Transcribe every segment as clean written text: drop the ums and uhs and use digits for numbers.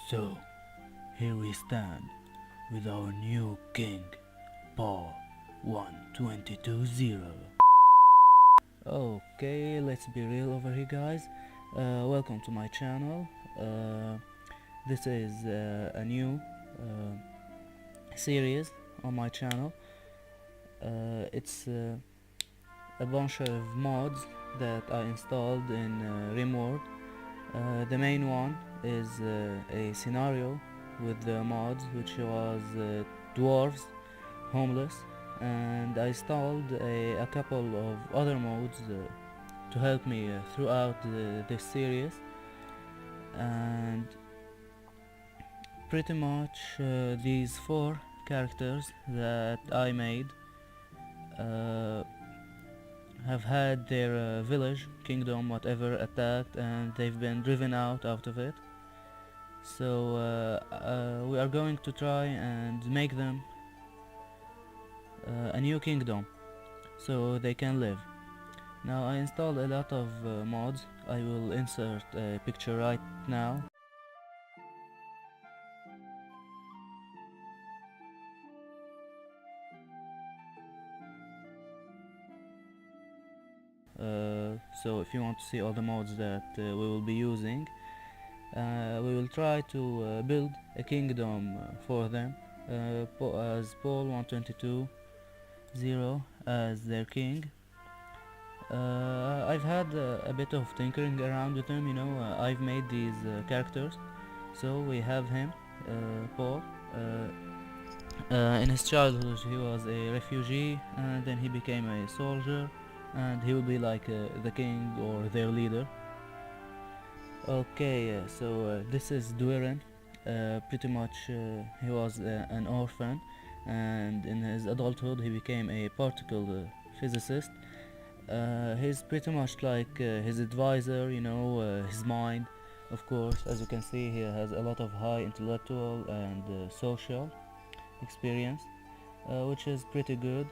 So, here we stand with our new king, Paul 1220. Okay, let's be real over here, guys. Welcome to my channel. This is a new series on my channel. It's a bunch of mods that I installed in Rimworld. The main one is a scenario with the mods, which was Dwarves, Homeless, and I installed a couple of other mods to help me throughout this series. And pretty much these four characters that I made have had their village, kingdom, whatever attacked, and they've been driven out of it. So we are going to try and make them a new kingdom so they can live. Now I installed a lot of mods. I will insert a picture right now. So if you want to see all the mods that we will be using, we will try to build a kingdom for them as Paul 1220 as their king. I've had a bit of tinkering around with them, I've made these characters. So we have him, Paul. In his childhood he was a refugee, and then he became a soldier, and he will be like the king or their leader. Okay, so this is Durin. Pretty much he was an orphan, and in his adulthood he became a particle physicist. He's pretty much like his advisor, his mind. Of course, as you can see, he has a lot of high intellectual and social experience, which is pretty good.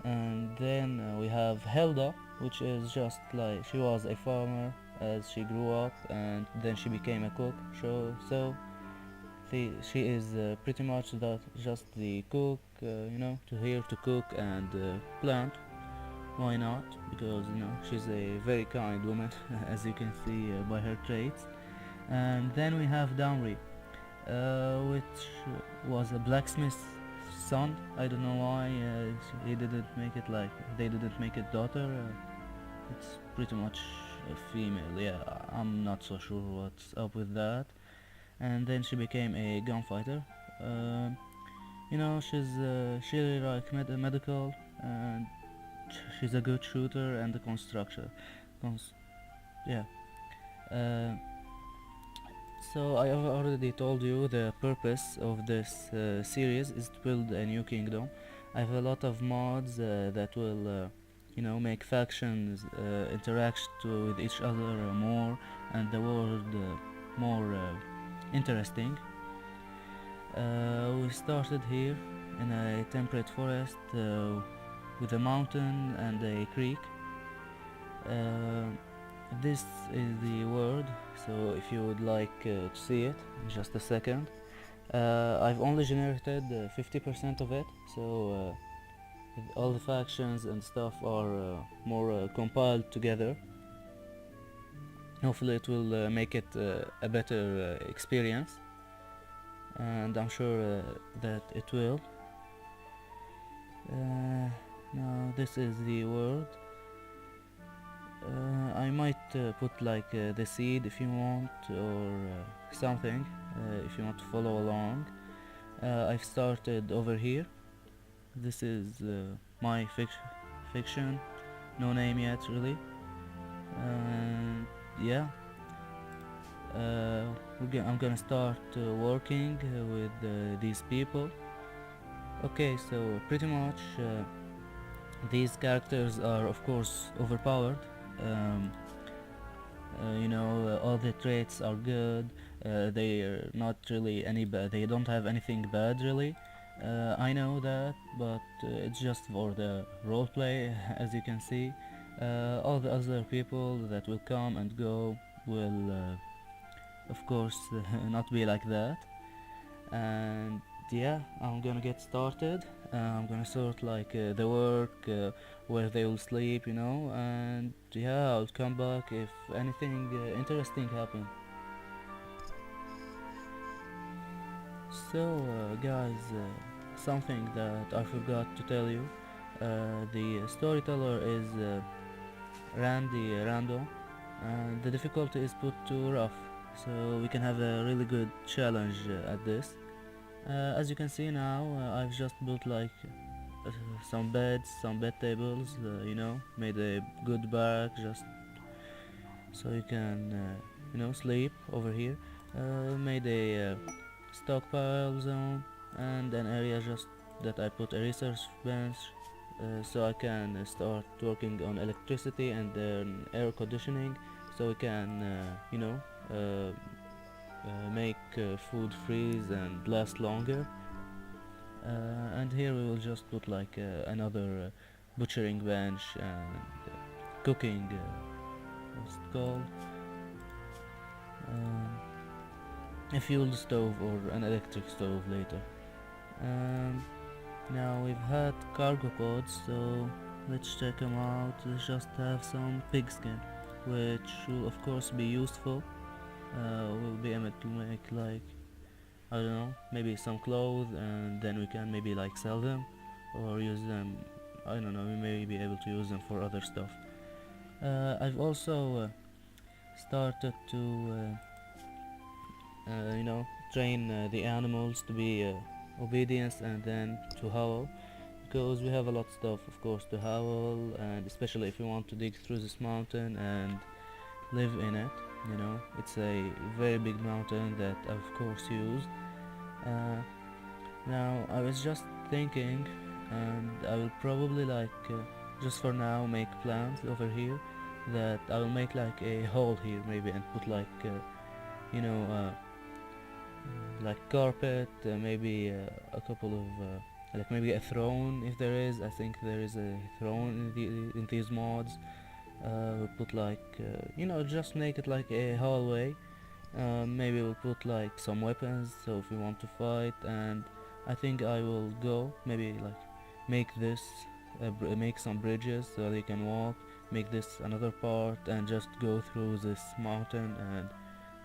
And then we have Helda, which is just like she was a farmer as she grew up, and then she became a cook. So she is pretty much just the cook, to here to cook and plant. Why not? Because she's a very kind woman, as you can see by her traits. And then we have Damri, which was a blacksmith's son. I don't know why he didn't make it like they didn't make it daughter. It's pretty much a female. Yeah, I'm not so sure what's up with that. And then she became a gunfighter. She really like medical, and she's a good shooter and a constructor. Yeah. Uh, so I have already told you the purpose of this series is to build a new kingdom. I have a lot of mods that will make factions interact with each other more, and the world more interesting. We started here in a temperate forest with a mountain and a creek. This is the world, so if you would like to see it in just a second. I've only generated 50% of it, so all the factions and stuff are more compiled together. Hopefully it will make it a better experience, and I'm sure that it will. Now this is the world. I might put like the seed if you want, or something if you want to follow along. I've started over here. This is my fiction, no name yet really. And yeah, I'm gonna start working with these people. Okay, so pretty much these characters are of course overpowered. All the traits are good. They are not really any bad. They don't have anything bad really. I know that, but it's just for the roleplay. As you can see, all the other people that will come and go will of course not be like that. And yeah, I'm gonna get started. I'm gonna sort like the work, where they will sleep, and yeah, I'll come back if anything interesting happens. So guys, something that I forgot to tell you, the storyteller is Randy Random, and the difficulty is put to rough, so we can have a really good challenge at this. As you can see now, I've just built like uh, some beds, some bed tables, made a good barrack just so you can, sleep over here. Made a stockpile zone and an area just that I put a research bench, so I can start working on electricity and air conditioning, so we can, make food freeze and last longer. And here we will just put like another butchering bench and cooking, what's it called, um, a fuel stove or an electric stove later. um, Now we've had cargo pods, so let's check them out. Let's just have some pigskin, which will of course be useful. We'll be able to make like, I don't know, maybe some clothes, and then we can maybe like sell them or use them. I don't know, we may be able to use them for other stuff. I've also started to train the animals to be obedience and then to howl, because we have a lot of stuff of course to howl, and especially if you want to dig through this mountain and live in it. It's a very big mountain that I of course use. uh, Now I was just thinking, and I will probably like just for now make plans over here that I will make like a hole here maybe and put like you know uh, like carpet, maybe a couple of like maybe a throne if there is. I think there is a throne in these mods. We'll put like just make it like a hallway. Maybe we'll put like some weapons so if we want to fight, and I think I will go maybe like make this make some bridges so they can walk, make this another part, and just go through this mountain and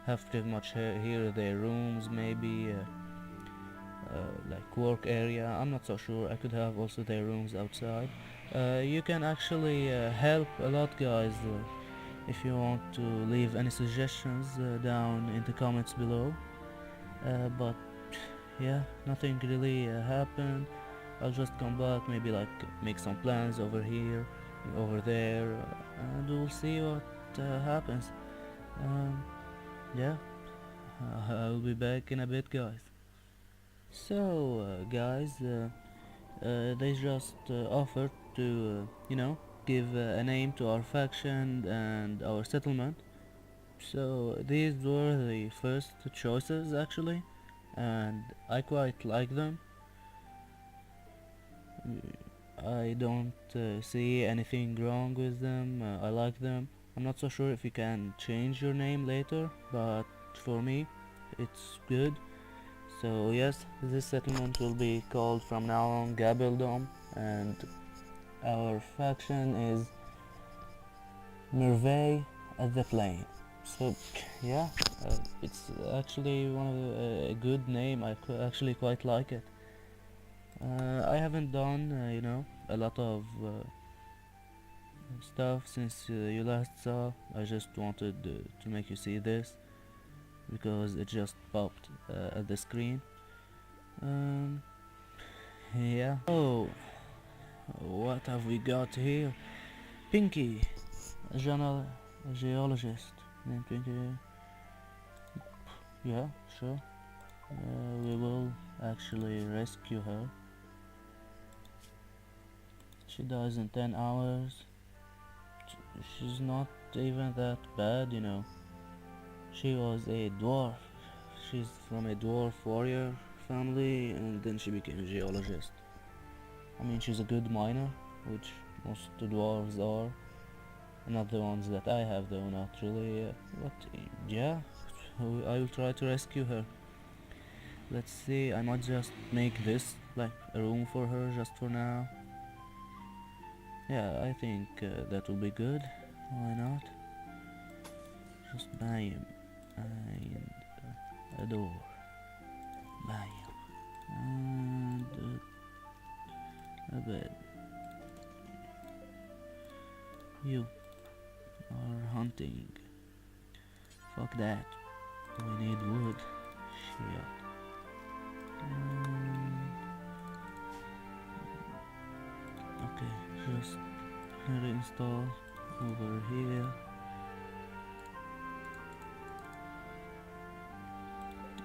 have pretty much here their rooms, maybe like work area. I'm not so sure. I could have also their rooms outside. You can actually help a lot, guys, if you want to leave any suggestions down in the comments below. But yeah, nothing really happened. I'll just come back, maybe like make some plans over here, over there, and we'll see what happens. Um, yeah, I'll be back in a bit, guys. So, guys, they just offered to, give a name to our faction and our settlement. So these were the first choices actually, and I quite like them. I don't see anything wrong with them. I like them. I'm not so sure if you can change your name later, but for me, it's good. So yes, this settlement will be called from now on Gabeldom, and our faction is Merveille at the Plain. So yeah, it's actually one of a good name. I actually quite like it. I haven't done a lot of stuff since you last saw. I just wanted to make you see this because it just popped at the screen. Um, yeah. Oh, what have we got here? Pinky, a geologist named Pinky. Yeah, sure. We will actually rescue her. She dies in 10 hours. She's not even that bad, She was a dwarf. She's from a dwarf warrior family, and then she became a geologist. I mean, she's a good miner, which most dwarves are. Not the ones that I have though, not really. But yeah, I will try to rescue her. Let's see, I might just make this like a room for her just for now. Yeah, I think that will be good. Why not? Just bam and a door. Bam and a bed. You are hunting. Fuck that. We need wood. Shit. Okay, just reinstall over here.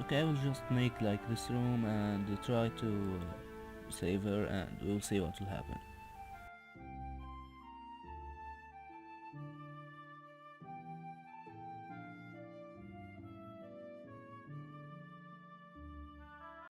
Okay, I will just make like this room and try to save her, and we'll see what will happen.